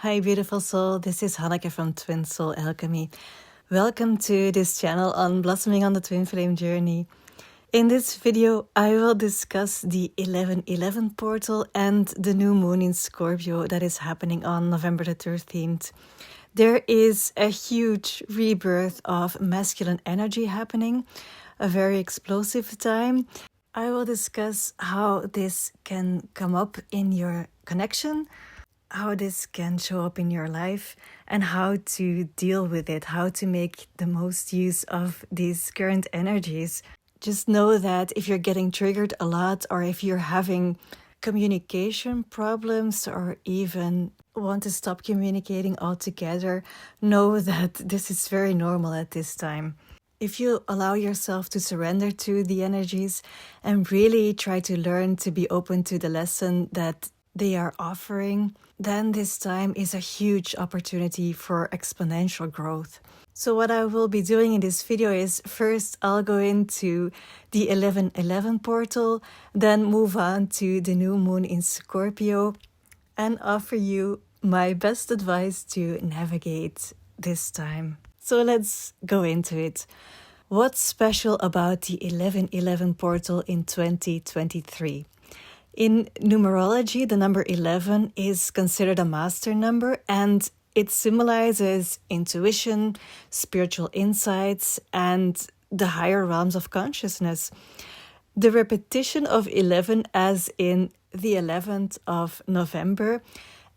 Hi, beautiful soul. This is Hanneke from Twin Soul Alchemy. Welcome to this channel on Blossoming on the Twin Flame Journey. In this video, I will discuss the 1111 portal and the new moon in Scorpio that is happening on November the 13th. There is a huge rebirth of masculine energy happening, a very explosive time. I will discuss how this can come up in your connection, how this can show up in your life, and how to deal with it, how to make the most use of these current energies. Just know that if you're getting triggered a lot, or if you're having communication problems, or even want to stop communicating altogether, know that this is very normal at this time. If you allow yourself to surrender to the energies and really try to learn to be open to the lesson that they are offering, then this time is a huge opportunity for exponential growth. So what I will be doing in this video is first I'll go into the 1111 portal, then move on to the new moon in Scorpio and offer you my best advice to navigate this time. So let's go into it. What's special about the 1111 portal in 2023? In numerology, the number 11 is considered a master number, and it symbolizes intuition, spiritual insights, and the higher realms of consciousness. The repetition of 11, as in the 11th of November,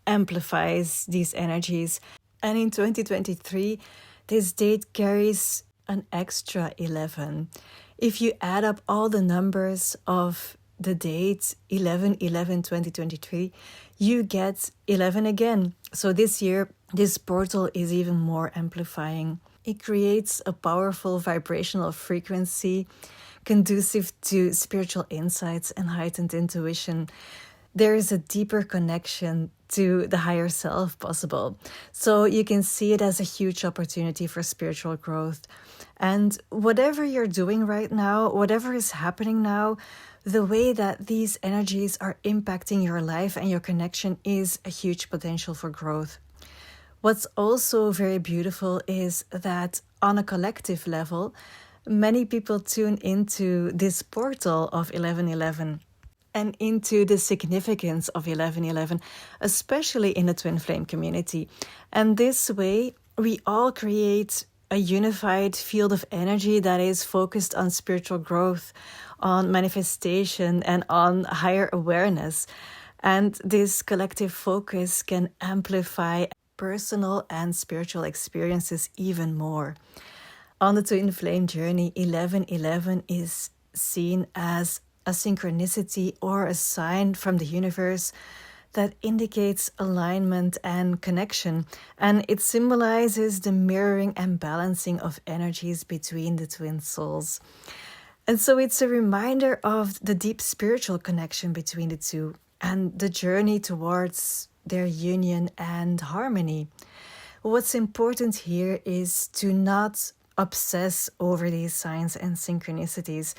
amplifies these energies. And in 2023, this date carries an extra 11. If you add up all the numbers of the date 11/11/2023, you get 11 again. So this year, this portal is even more amplifying. It creates a powerful vibrational frequency conducive to spiritual insights and heightened intuition. There is a deeper connection to the higher self possible. So you can see it as a huge opportunity for spiritual growth. And whatever you're doing right now, whatever is happening now, the way that these energies are impacting your life and your connection is a huge potential for growth. What's also very beautiful is that on a collective level, many people tune into this portal of 1111 and into the significance of 1111, especially in the Twin Flame community. And this way, we all create a unified field of energy that is focused on spiritual growth, on manifestation, and on higher awareness. And this collective focus can amplify personal and spiritual experiences even more. On the Twin Flame journey, 1111 is seen as a synchronicity or a sign from the universe that indicates alignment and connection, and it symbolizes the mirroring and balancing of energies between the twin souls. And so it's a reminder of the deep spiritual connection between the two and the journey towards their union and harmony. What's important here is to not obsess over these signs and synchronicities.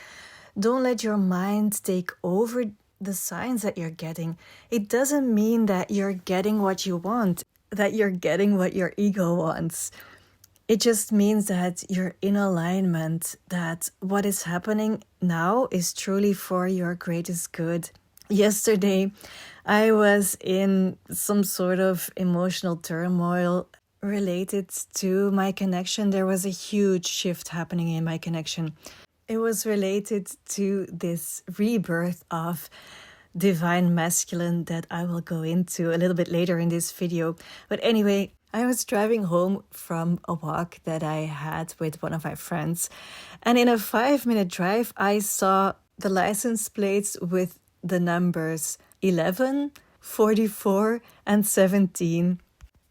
Don't let your mind take over the signs that you're getting. It doesn't mean that you're getting what you want, that you're getting what your ego wants. It just means that you're in alignment, that what is happening now is truly for your greatest good. Yesterday, I was in some sort of emotional turmoil related to my connection. There was a huge shift happening in my connection. It was related to this rebirth of divine masculine that I will go into a little bit later in this video. But anyway, I was driving home from a walk that I had with one of my friends. And in a 5-minute drive, I saw the license plates with the numbers 11, 44, and 17.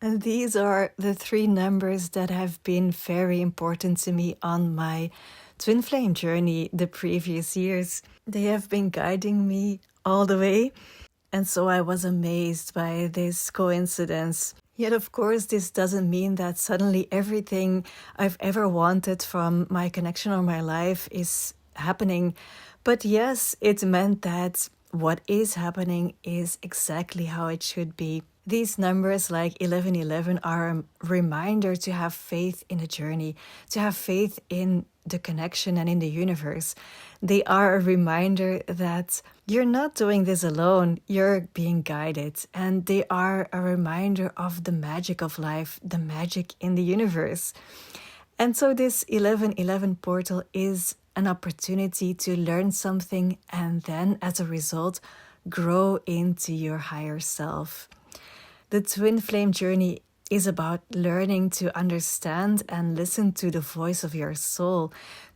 And these are the 3 numbers that have been very important to me on my Twin Flame journey the previous years. They have been guiding me all the way. And so I was amazed by this coincidence. Yet, of course, this doesn't mean that suddenly everything I've ever wanted from my connection or my life is happening. But yes, it meant that what is happening is exactly how it should be. These numbers like 1111 are a reminder to have faith in the journey, to have faith in the connection and in the universe. They are a reminder that you're not doing this alone, you're being guided. And they are a reminder of the magic of life, the magic in the universe. And so this 1111 portal is an opportunity to learn something and then, as a result, grow into your higher self. The twin flame journey is about learning to understand and listen to the voice of your soul,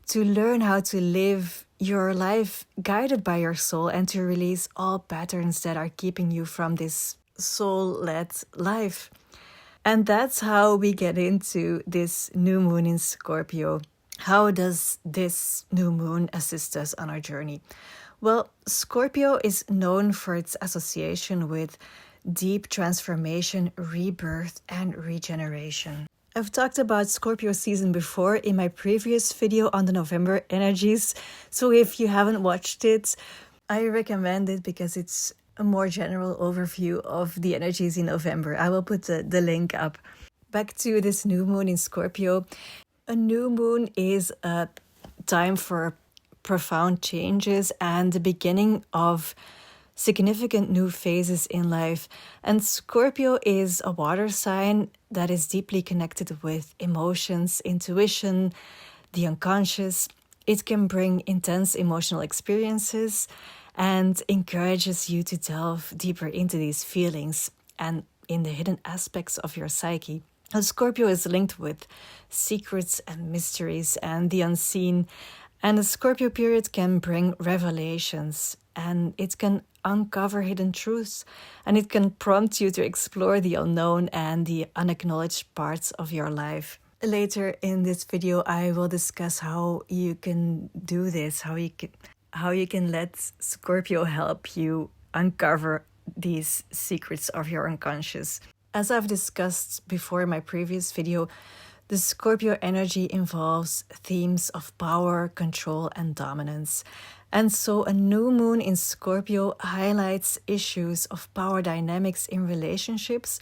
to learn how to live your life guided by your soul and to release all patterns that are keeping you from this soul-led life. And that's how we get into this new moon in Scorpio. How does this new moon assist us on our journey? Well, Scorpio is known for its association with deep transformation, rebirth, and regeneration. I've talked about Scorpio season before in my previous video on the November energies, so if you haven't watched it, I recommend it because it's a more general overview of the energies in November. I will put the link up. Back to this new moon in Scorpio. A new moon is a time for profound changes and the beginning of significant new phases in life. And Scorpio is a water sign that is deeply connected with emotions, intuition, the unconscious. It can bring intense emotional experiences and encourages you to delve deeper into these feelings and in the hidden aspects of your psyche. And Scorpio is linked with secrets and mysteries and the unseen. And the Scorpio period can bring revelations and it can uncover hidden truths and it can prompt you to explore the unknown and the unacknowledged parts of your life. Later in this video, I will discuss how you can do this, how you can let Scorpio help you uncover these secrets of your unconscious. As I've discussed before in my previous video, the Scorpio energy involves themes of power, control, and dominance. And so a new moon in Scorpio highlights issues of power dynamics in relationships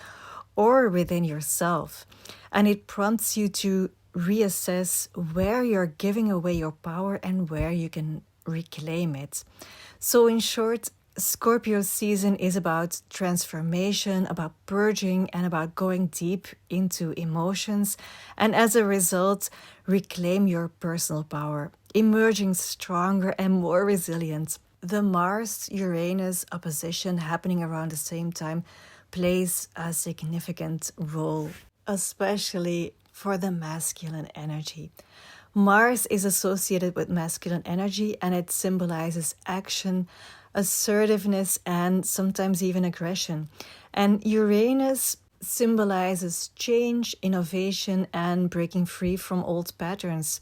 or within yourself. And it prompts you to reassess where you're giving away your power and where you can reclaim it. So in short, Scorpio season is about transformation, about purging, and about going deep into emotions. And as a result, reclaim your personal power, emerging stronger and more resilient. The Mars-Uranus opposition happening around the same time plays a significant role, especially for the masculine energy. Mars is associated with masculine energy and it symbolizes action, assertiveness, and sometimes even aggression. And Uranus symbolizes change, innovation, and breaking free from old patterns.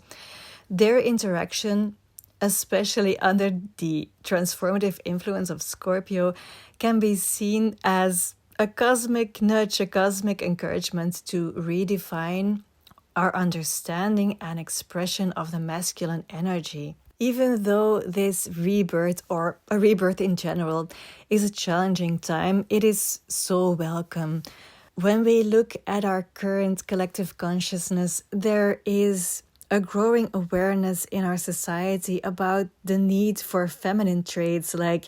Their interaction, especially under the transformative influence of Scorpio, can be seen as a cosmic nudge, a cosmic encouragement to redefine our understanding and expression of the masculine energy. Even though this rebirth, or a rebirth in general, is a challenging time, it is so welcome. When we look at our current collective consciousness, there is a growing awareness in our society about the need for feminine traits like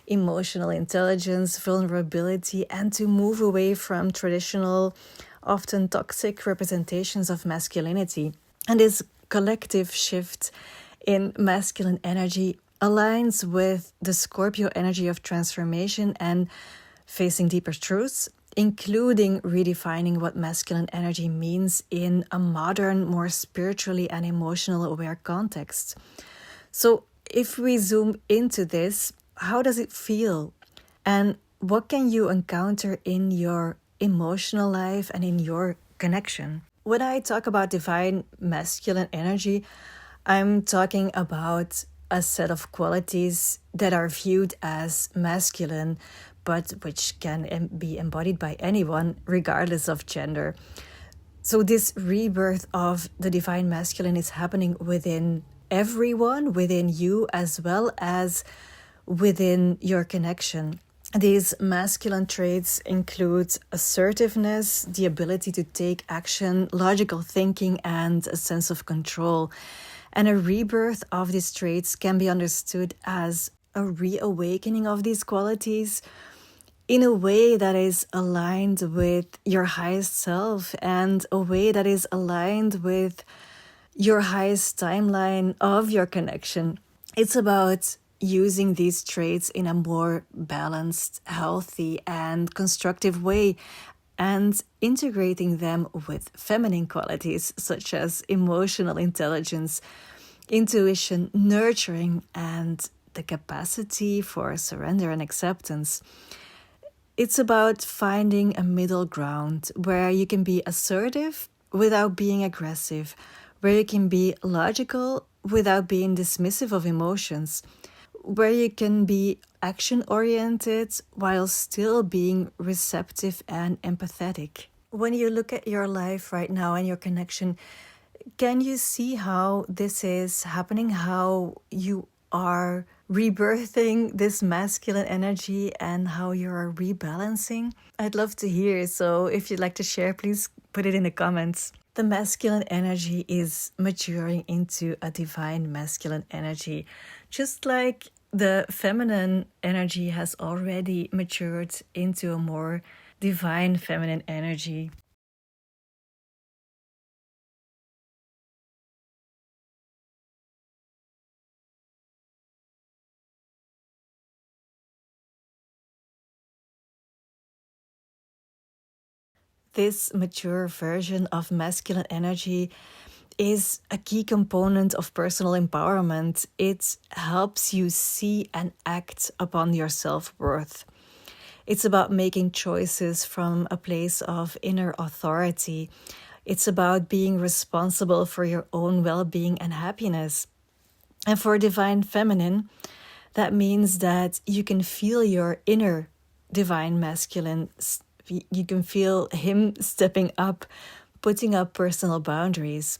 emotional intelligence, vulnerability, and to move away from traditional, often toxic representations of masculinity. And this collective shift in masculine energy aligns with the Scorpio energy of transformation and facing deeper truths, including redefining what masculine energy means in a modern, more spiritually and emotional aware context. So if we zoom into this, how does it feel? And what can you encounter in your emotional life and in your connection? When I talk about divine masculine energy, I'm talking about a set of qualities that are viewed as masculine, but which can be embodied by anyone, regardless of gender. So this rebirth of the divine masculine is happening within everyone, within you, as well as within your connection. These masculine traits include assertiveness, the ability to take action, logical thinking, and a sense of control. And a rebirth of these traits can be understood as a reawakening of these qualities in a way that is aligned with your highest self and a way that is aligned with your highest timeline of your connection. It's about using these traits in a more balanced, healthy, and constructive way, and integrating them with feminine qualities such as emotional intelligence, intuition, nurturing, and the capacity for surrender and acceptance. It's about finding a middle ground where you can be assertive without being aggressive, where you can be logical without being dismissive of emotions, where you can be action oriented while still being receptive and empathetic. When you look at your life right now and your connection, can you see how this is happening? How you are rebirthing this masculine energy and how you're rebalancing? I'd love to hear. So if you'd like to share, please put it in the comments. The masculine energy is maturing into a divine masculine energy, just like the feminine energy has already matured into a more divine feminine energy. This mature version of masculine energy is a key component of personal empowerment. It helps you see and act upon your self-worth. It's about making choices from a place of inner authority. It's about being responsible for your own well-being and happiness. And for divine feminine, that means that you can feel your inner divine masculine. You can feel him stepping up, putting up personal boundaries.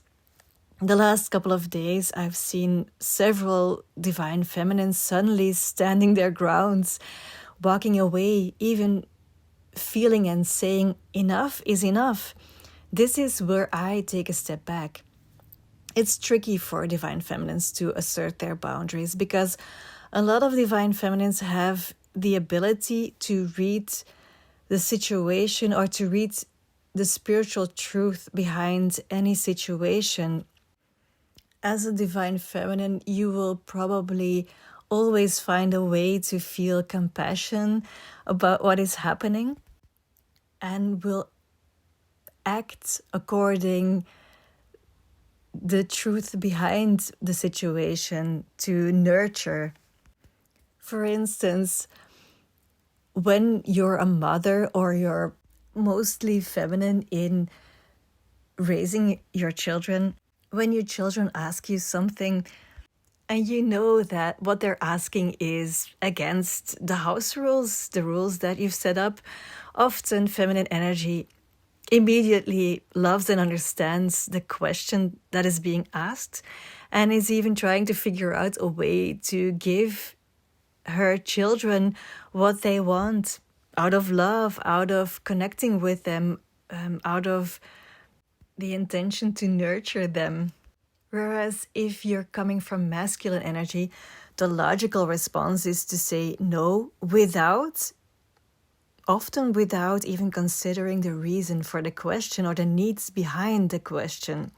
The last couple of days, I've seen several divine feminines suddenly standing their grounds, walking away, even feeling and saying, enough is enough. This is where I take a step back. It's tricky for divine feminines to assert their boundaries because a lot of divine feminines have the ability to read the situation or to read the spiritual truth behind any situation. As a divine feminine, you will probably always find a way to feel compassion about what is happening and will act according the truth behind the situation to nurture. For instance, when you're a mother or you're mostly feminine in raising your children, when your children ask you something and you know that what they're asking is against the house rules, the rules that you've set up, often feminine energy immediately loves and understands the question that is being asked and is even trying to figure out a way to give her children what they want out of love, out of connecting with them, out of the intention to nurture them. Whereas if you're coming from masculine energy, the logical response is to say no often without even considering the reason for the question or the needs behind the question.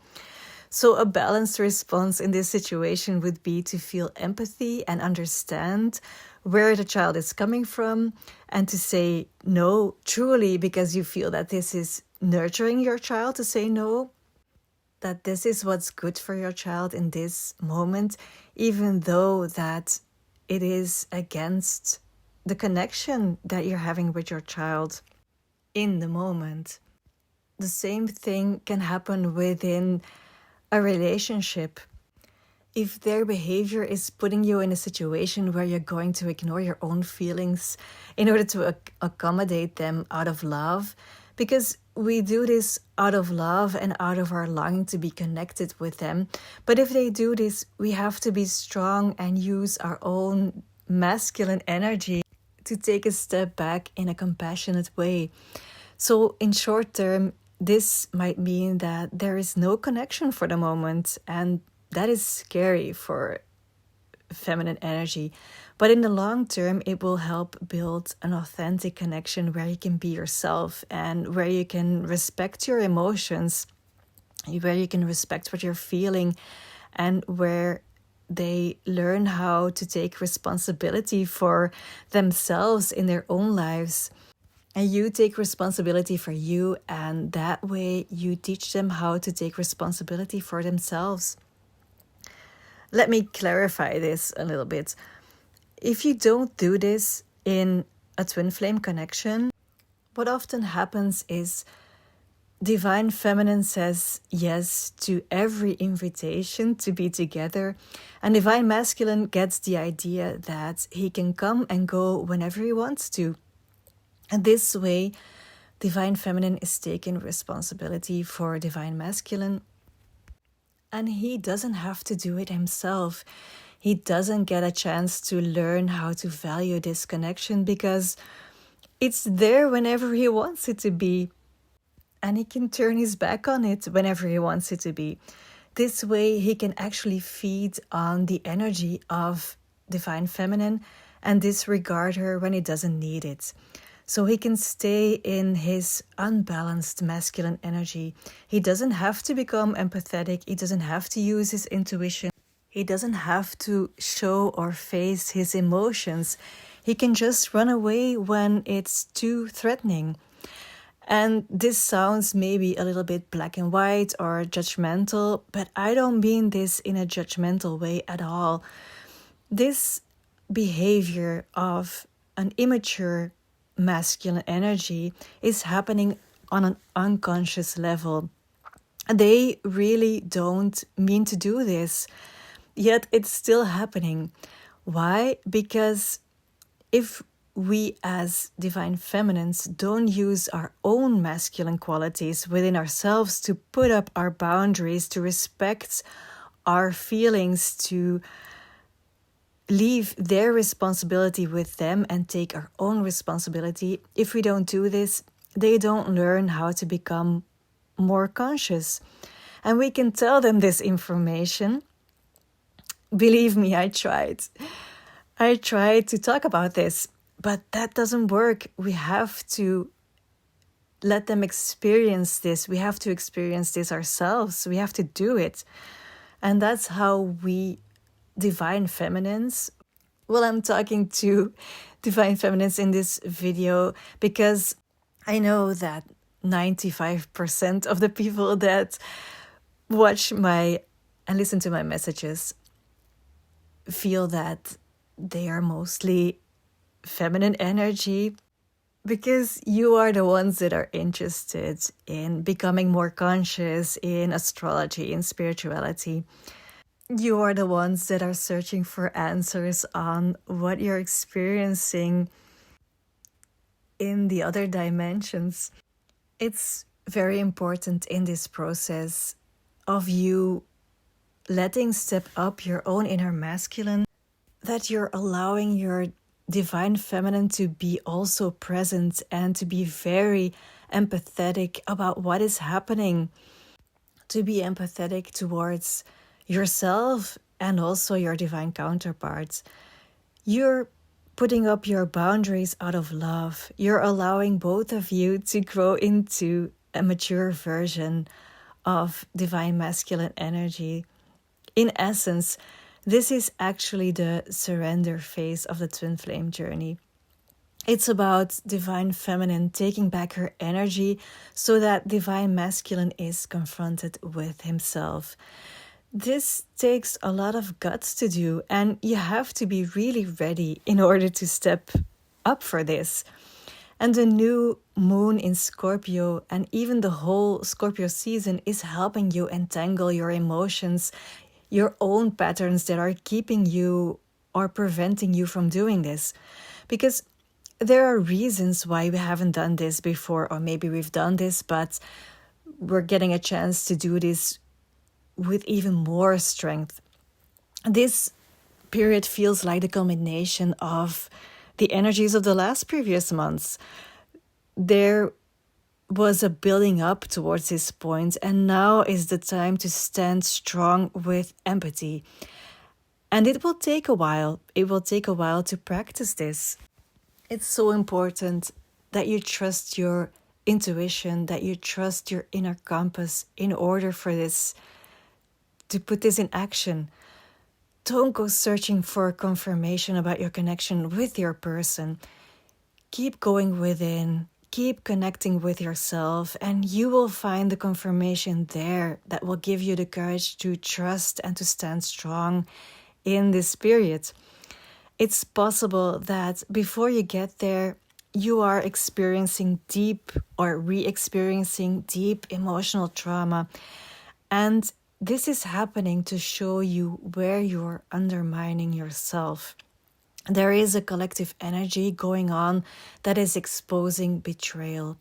So a balanced response in this situation would be to feel empathy and understand where the child is coming from and to say no truly because you feel that this is nurturing your child to say no, that this is what's good for your child in this moment, even though that it is against the connection that you're having with your child in the moment. The same thing can happen within a relationship. If their behavior is putting you in a situation where you're going to ignore your own feelings in order to accommodate them out of love, because we do this out of love and out of our longing to be connected with them. But if they do this, we have to be strong and use our own masculine energy to take a step back in a compassionate way. So in short term, this might mean that there is no connection for the moment, and that is scary for feminine energy. But in the long term, it will help build an authentic connection where you can be yourself and where you can respect your emotions, where you can respect what you're feeling, and where they learn how to take responsibility for themselves in their own lives. And you take responsibility for you, and that way you teach them how to take responsibility for themselves. Let me clarify this a little bit. If you don't do this in a twin flame connection, what often happens is Divine Feminine says yes to every invitation to be together, and Divine Masculine gets the idea that he can come and go whenever he wants to. And this way, Divine Feminine is taking responsibility for Divine Masculine, and he doesn't have to do it himself. He doesn't get a chance to learn how to value this connection because it's there whenever he wants it to be. And he can turn his back on it whenever he wants it to be. This way, he can actually feed on the energy of Divine Feminine and disregard her when he doesn't need it. So he can stay in his unbalanced masculine energy. He doesn't have to become empathetic. He doesn't have to use his intuition. He doesn't have to show or face his emotions. He can just run away when it's too threatening. And this sounds maybe a little bit black and white or judgmental, but I don't mean this in a judgmental way at all. This behavior of an immature masculine energy is happening on an unconscious level. They really don't mean to do this, yet it's still happening. Why? Because if we as Divine Feminines don't use our own masculine qualities within ourselves to put up our boundaries, to respect our feelings, to leave their responsibility with them and take our own responsibility, if we don't do this, they don't learn how to become more conscious. And we can tell them this information. Believe me, I tried to talk about this, but that doesn't work. We have to let them experience this. We have to experience this ourselves. We have to do it. And that's how we Divine Feminines, well, I'm talking to Divine Feminines in this video because I know that 95% of the people that watch and listen to my messages feel that they are mostly feminine energy, because you are the ones that are interested in becoming more conscious in astrology, in spirituality. You are the ones that are searching for answers on what you're experiencing in the other dimensions. It's very important in this process of you letting step up your own inner masculine, that you're allowing your Divine Feminine to be also present and to be very empathetic about what is happening, to be empathetic towards yourself and also your divine counterparts. You're putting up your boundaries out of love. You're allowing both of you to grow into a mature version of Divine Masculine energy. In essence, this is actually the surrender phase of the twin flame journey. It's about Divine Feminine taking back her energy so that Divine Masculine is confronted with himself. This takes a lot of guts to do, and you have to be really ready in order to step up for this. And the new moon in Scorpio and even the whole Scorpio season is helping you entangle your emotions, your own patterns that are keeping you or preventing you from doing this. Because there are reasons why we haven't done this before, or maybe we've done this, but we're getting a chance to do this with even more strength. This period feels like the culmination of the energies of the last previous months. There was a building up towards this point, and now is the time to stand strong with empathy. And it will take a while. It will take a while to practice this. It's so important that you trust your intuition, that you trust your inner compass in order for this, to put this in action. Don't go searching for confirmation about your connection with your person. Keep going within, keep connecting with yourself, and you will find the confirmation there that will give you the courage to trust and to stand strong in this period. It's possible that before you get there, you are experiencing deep or re-experiencing deep emotional trauma. And this is happening to show you where you're undermining yourself. There is a collective energy going on that is exposing betrayal.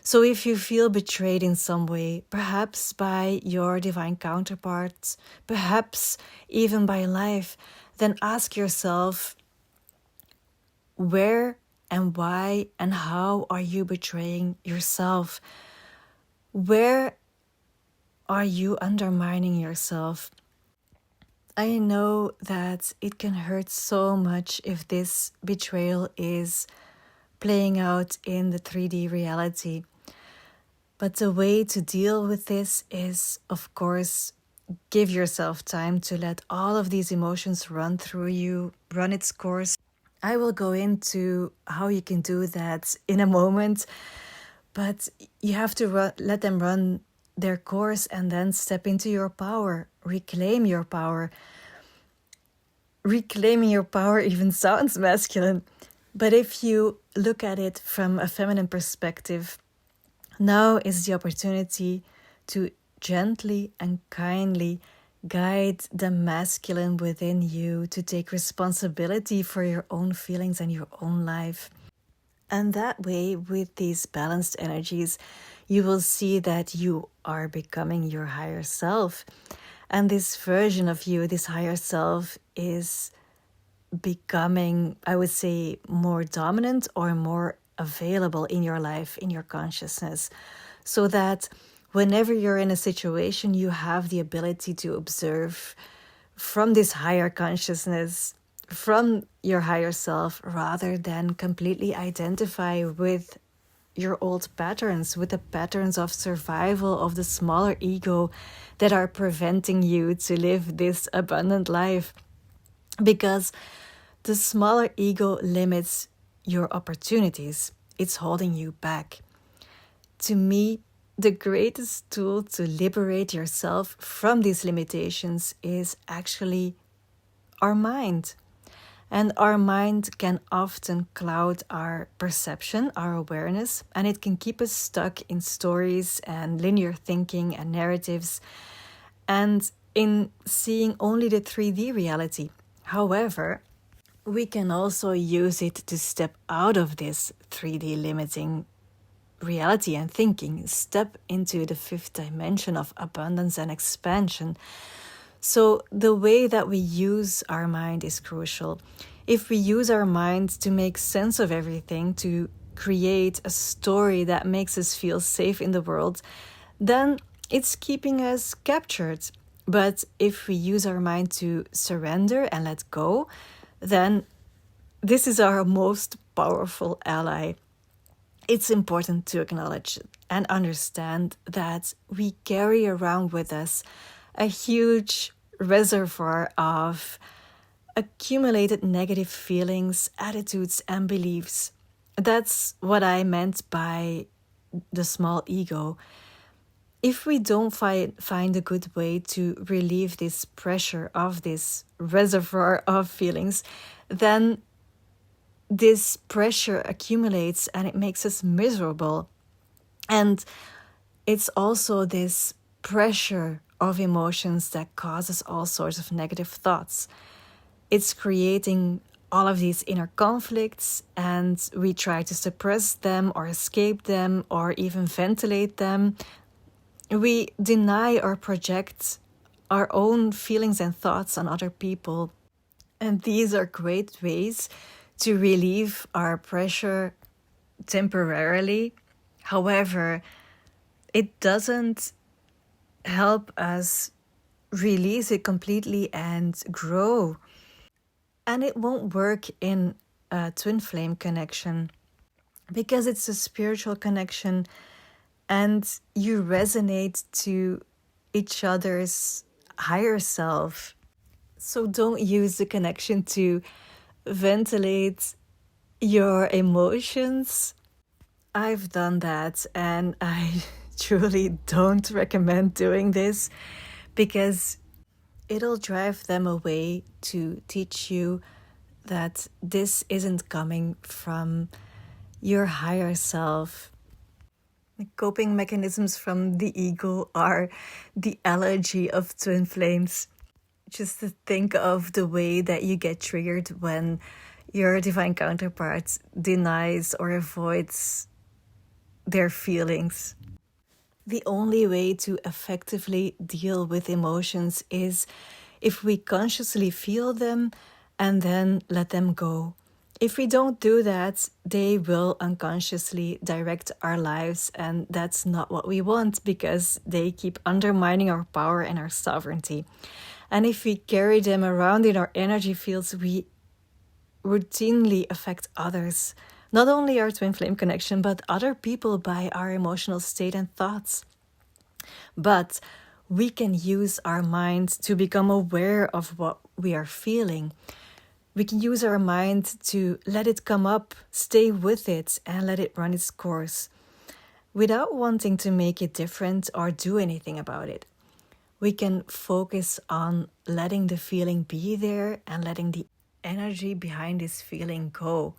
So if you feel betrayed in some way, perhaps by your divine counterpart, perhaps even by life, then ask yourself, where and why and how are you betraying yourself? Where are you undermining yourself? I know that it can hurt so much if this betrayal is playing out in the 3D reality. But the way to deal with this is, of course, give yourself time to let all of these emotions run through you, run its course. I will go into how you can do that in a moment, but you have to let them run their course and then step into your power, reclaim your power. Reclaiming your power even sounds masculine, but if you look at it from a feminine perspective, now is the opportunity to gently and kindly guide the masculine within you to take responsibility for your own feelings and your own life. And that way, with these balanced energies, you will see that you are becoming your higher self. And this version of you, this higher self, is becoming, I would say, more dominant or more available in your life, in your consciousness, so that whenever you're in a situation, you have the ability to observe from this higher consciousness, from your higher self, rather than completely identify with your old patterns, with the patterns of survival of the smaller ego that are preventing you to live this abundant life. Because the smaller ego limits your opportunities. It's holding you back. To me, the greatest tool to liberate yourself from these limitations is actually our mind. And our mind can often cloud our perception, our awareness, and it can keep us stuck in stories and linear thinking and narratives, and in seeing only the 3D reality. However, we can also use it to step out of this 3D limiting reality and thinking, step into the 5th dimension of abundance and expansion. So the way that we use our mind is crucial. If we use our mind to make sense of everything, to create a story that makes us feel safe in the world, then it's keeping us captured. But if we use our mind to surrender and let go, then this is our most powerful ally. It's important to acknowledge and understand that we carry around with us a huge reservoir of accumulated negative feelings, attitudes, and beliefs. That's what I meant by the small ego. If we don't find a good way to relieve this pressure of this reservoir of feelings, then this pressure accumulates and it makes us miserable. And it's also this pressure of emotions that causes all sorts of negative thoughts. It's creating all of these inner conflicts, and we try to suppress them or escape them or even ventilate them. We deny or project our own feelings and thoughts on other people. And these are great ways to relieve our pressure temporarily. However, it doesn't help us release it completely and grow. And it won't work in a twin flame connection because it's a spiritual connection and you resonate to each other's higher self. So don't use the connection to ventilate your emotions. I've done that and I truly don't recommend doing this because it'll drive them away to teach you that this isn't coming from your higher self. The coping mechanisms from the ego are the allergy of twin flames. Just to think of the way that you get triggered when your divine counterpart denies or avoids their feelings. The only way to effectively deal with emotions is if we consciously feel them and then let them go. If we don't do that, they will unconsciously direct our lives, and that's not what we want because they keep undermining our power and our sovereignty. And if we carry them around in our energy fields, we routinely affect others. Not only our twin flame connection, but other people by our emotional state and thoughts. But we can use our mind to become aware of what we are feeling. We can use our mind to let it come up, stay with it, and let it run its course without wanting to make it different or do anything about it. We can focus on letting the feeling be there and letting the energy behind this feeling go.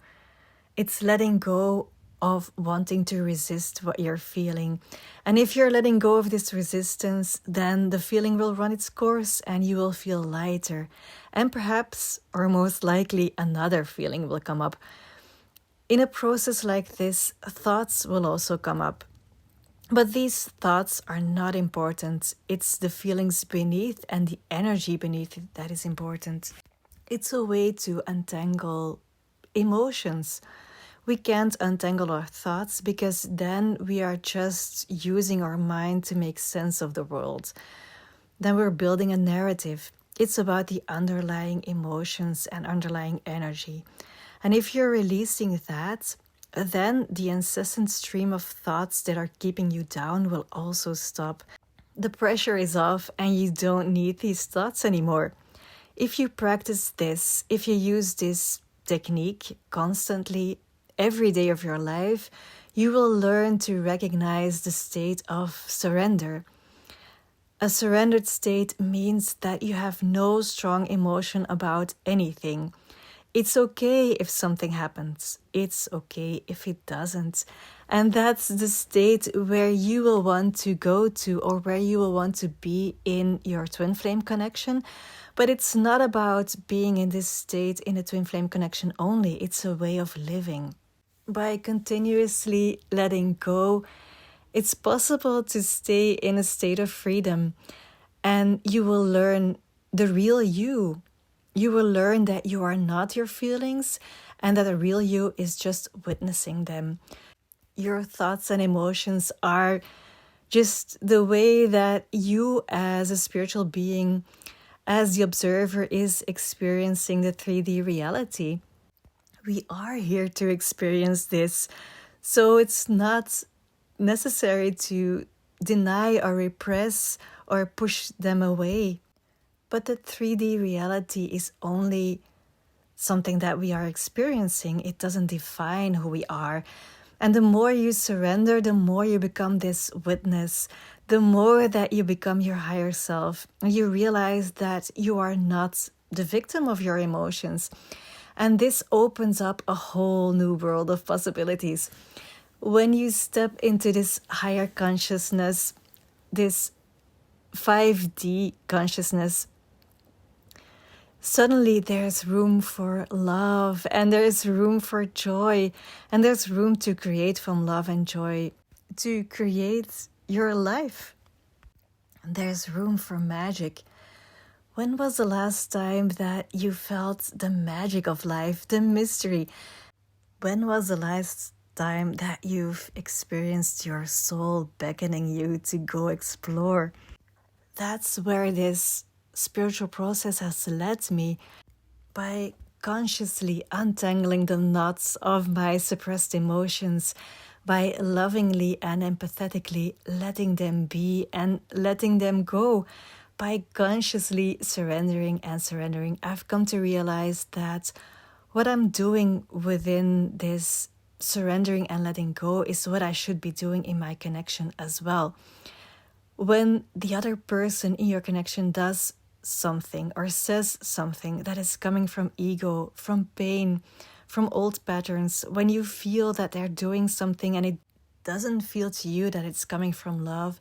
It's letting go of wanting to resist what you're feeling. And if you're letting go of this resistance, then the feeling will run its course and you will feel lighter. And perhaps, or most likely, another feeling will come up. In a process like this, thoughts will also come up. But these thoughts are not important. It's the feelings beneath and the energy beneath it that is important. It's a way to untangle emotions. We can't untangle our thoughts because then we are just using our mind to make sense of the world. Then we're building a narrative. It's about the underlying emotions and underlying energy. And if you're releasing that, then the incessant stream of thoughts that are keeping you down will also stop. The pressure is off and you don't need these thoughts anymore. If you practice this, if you use this technique constantly, every day of your life, you will learn to recognize the state of surrender. A surrendered state means that you have no strong emotion about anything. It's okay if something happens. It's okay if it doesn't. And that's the state where you will want to go to or where you will want to be in your twin flame connection. But it's not about being in this state in a twin flame connection only. It's a way of living. By continuously letting go, it's possible to stay in a state of freedom, and you will learn the real you. You will learn that you are not your feelings and that the real you is just witnessing them. Your thoughts and emotions are just the way that you as a spiritual being, as the observer, is experiencing the 3D reality. We are here to experience this, so it's not necessary to deny or repress or push them away. But the 3D reality is only something that we are experiencing. It doesn't define who we are. And the more you surrender, the more you become this witness, the more that you become your higher self. You realize that you are not the victim of your emotions. And this opens up a whole new world of possibilities. When you step into this higher consciousness, this 5D consciousness, suddenly there's room for love and there's room for joy and there's room to create from love and joy, to create your life. There's room for magic. When was the last time that you felt the magic of life, the mystery? When was the last time that you've experienced your soul beckoning you to go explore? That's where this spiritual process has led me, by consciously untangling the knots of my suppressed emotions, by lovingly and empathetically letting them be and letting them go, by consciously surrendering and surrendering. I've come to realize that what I'm doing within this surrendering and letting go is what I should be doing in my connection as well. When the other person in your connection does something or says something that is coming from ego, from pain, from old patterns, when you feel that they're doing something and it doesn't feel to you that it's coming from love,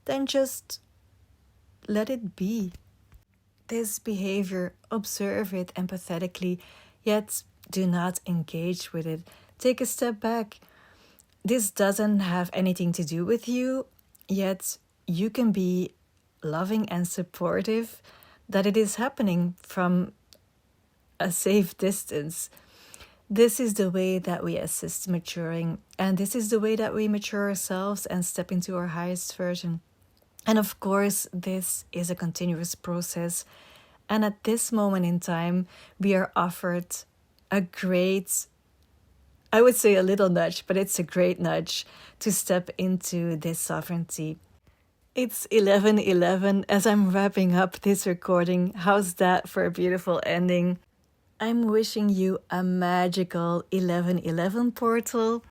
then just let it be. This behavior, observe it empathetically, yet do not engage with it. Take a step back. This doesn't have anything to do with you, yet you can be loving and supportive that it is happening from a safe distance. This is the way that we assist maturing, and this is the way that we mature ourselves and step into our highest version. And of course, this is a continuous process. And at this moment in time, we are offered a great, I would say a little nudge, but it's a great nudge to step into this sovereignty. It's 11:11 as I'm wrapping up this recording. How's that for a beautiful ending? I'm wishing you a magical 11:11 portal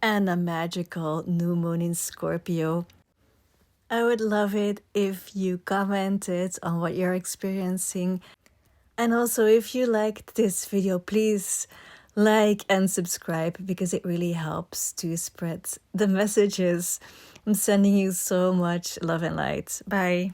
and a magical new moon in Scorpio. I would love it if you commented on what you're experiencing. And also, if you liked this video, please like and subscribe, because it really helps to spread the messages. I'm sending you so much love and light. Bye.